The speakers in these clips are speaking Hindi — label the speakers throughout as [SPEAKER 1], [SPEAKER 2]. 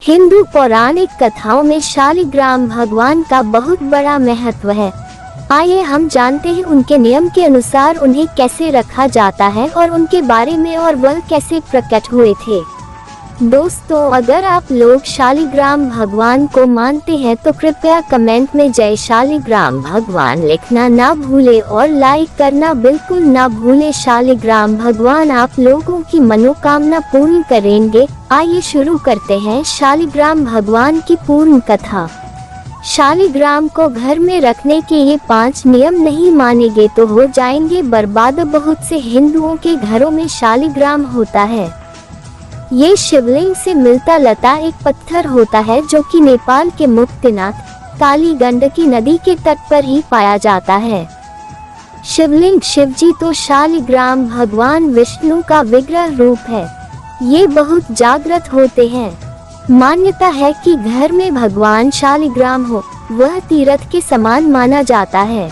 [SPEAKER 1] हिंदू पौराणिक कथाओं में शालिग्राम भगवान का बहुत बड़ा महत्व है। आइए हम जानते हैं उनके नियम के अनुसार उन्हें कैसे रखा जाता है और उनके बारे में और वह कैसे प्रकट हुए थे। दोस्तों, अगर आप लोग शालिग्राम भगवान को मानते हैं तो कृपया कमेंट में जय शालिग्राम भगवान लिखना ना भूले और लाइक करना बिल्कुल ना भूले। शालिग्राम भगवान आप लोगों की मनोकामना पूर्ण करेंगे। आइए शुरू करते हैं शालिग्राम भगवान की पूर्ण कथा। शालिग्राम को घर में रखने के ये 5 नियम नहीं मानेंगे तो हो जाएंगे बर्बाद। बहुत से हिंदुओं के घरों में शालिग्राम होता है। ये शिवलिंग से मिलता लता एक पत्थर होता है जो कि नेपाल के मुक्तिनाथ काली गंडकी नदी के तट पर ही पाया जाता है। शिवलिंग शिवजी तो शालिग्राम भगवान विष्णु का विग्रह रूप है। ये बहुत जागृत होते हैं। मान्यता है कि घर में भगवान शालिग्राम हो वह तीर्थ के समान माना जाता है।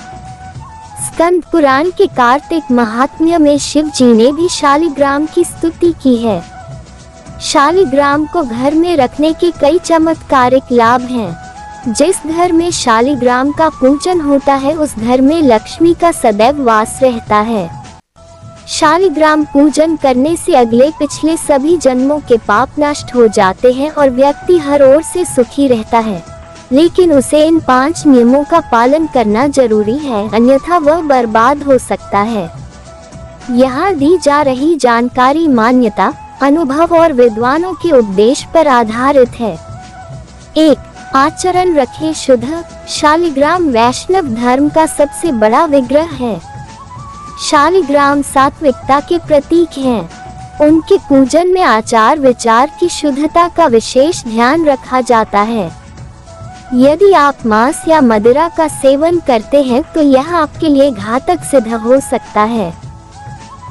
[SPEAKER 1] स्कंद पुराण के कार्तिक महात्म्य में शिव जी ने भी शालिग्राम की स्तुति की है। शालिग्राम को घर में रखने के कई चमत्कारिक लाभ हैं। जिस घर में शालिग्राम का पूजन होता है उस घर में लक्ष्मी का सदैव वास रहता है। शालिग्राम पूजन करने से अगले पिछले सभी जन्मों के पाप नष्ट हो जाते हैं और व्यक्ति हर ओर से सुखी रहता है। लेकिन उसे इन 5 नियमों का पालन करना जरूरी है, अन्यथा वह बर्बाद हो सकता है। यहाँ दी जा रही जानकारी मान्यता, अनुभव और विद्वानों के उपदेश पर आधारित है। 1. आचरण रखें शुद्ध। शालिग्राम वैष्णव धर्म का सबसे बड़ा विग्रह है। शालिग्राम सात्विकता के प्रतीक हैं। उनके पूजन में आचार विचार की शुद्धता का विशेष ध्यान रखा जाता है। यदि आप मांस या मदिरा का सेवन करते हैं तो यह आपके लिए घातक सिद्ध हो सकता है।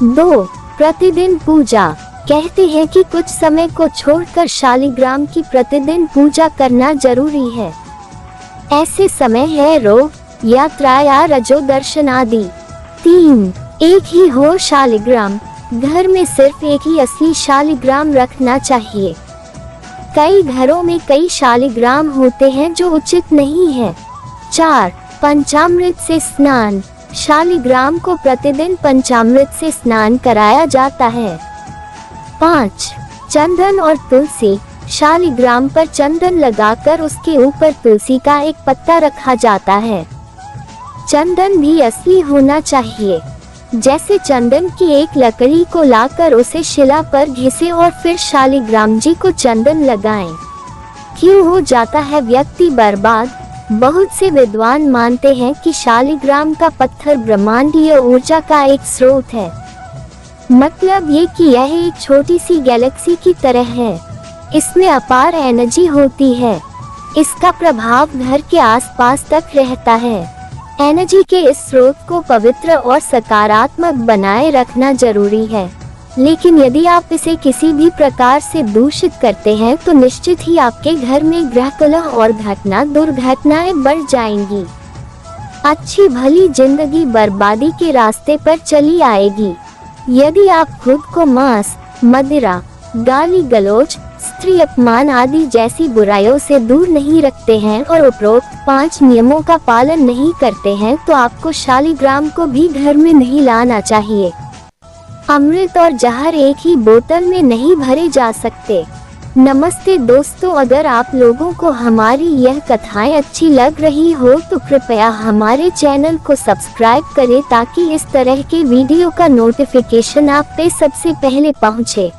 [SPEAKER 1] 2. प्रतिदिन पूजा। कहते हैं कि कुछ समय को छोड़कर शालिग्राम की प्रतिदिन पूजा करना जरूरी है। ऐसे समय है रोग, यात्रा या रजो दर्शन आदि। 3. एक ही हो शालिग्राम। घर में सिर्फ एक ही असली शालिग्राम रखना चाहिए। कई घरों में कई शालिग्राम होते हैं जो उचित नहीं है। 4. पंचामृत से स्नान। शालिग्राम को प्रतिदिन पंचामृत से स्नान कराया जाता है। 5. चंदन और तुलसी। शालिग्राम पर चंदन लगाकर उसके ऊपर तुलसी का एक पत्ता रखा जाता है। चंदन भी असली होना चाहिए। जैसे चंदन की एक लकड़ी को लाकर उसे शिला पर घिसे और फिर शालिग्राम जी को चंदन लगाएं। क्यों हो जाता है व्यक्ति बर्बाद? बहुत से विद्वान मानते हैं कि शालिग्राम का पत्थर ब्रह्मांडीय ऊर्जा का एक स्रोत है। मतलब ये कि यह एक छोटी सी गैलेक्सी की तरह है। इसमें अपार एनर्जी होती है। इसका प्रभाव घर के आसपास तक रहता है। एनर्जी के इस स्रोत को पवित्र और सकारात्मक बनाए रखना जरूरी है। लेकिन यदि आप इसे किसी भी प्रकार से दूषित करते हैं तो निश्चित ही आपके घर में ग्रह कलह और दुर्घटनाएं बढ़ जाएंगी। अच्छी भली जिंदगी बर्बादी के रास्ते पर चली आएगी। यदि आप खुद को मांस, मदिरा, गाली गलौज, स्त्री अपमान आदि जैसी बुराइयों से दूर नहीं रखते हैं और उपरोक्त 5 नियमों का पालन नहीं करते हैं तो आपको शालिग्राम को भी घर में नहीं लाना चाहिए। अमृत और जहर एक ही बोतल में नहीं भरे जा सकते। नमस्ते दोस्तों, अगर आप लोगों को हमारी यह कथाएं अच्छी लग रही हो तो कृपया हमारे चैनल को सब्सक्राइब करें ताकि इस तरह के वीडियो का नोटिफिकेशन आप पे सबसे पहले पहुंचे।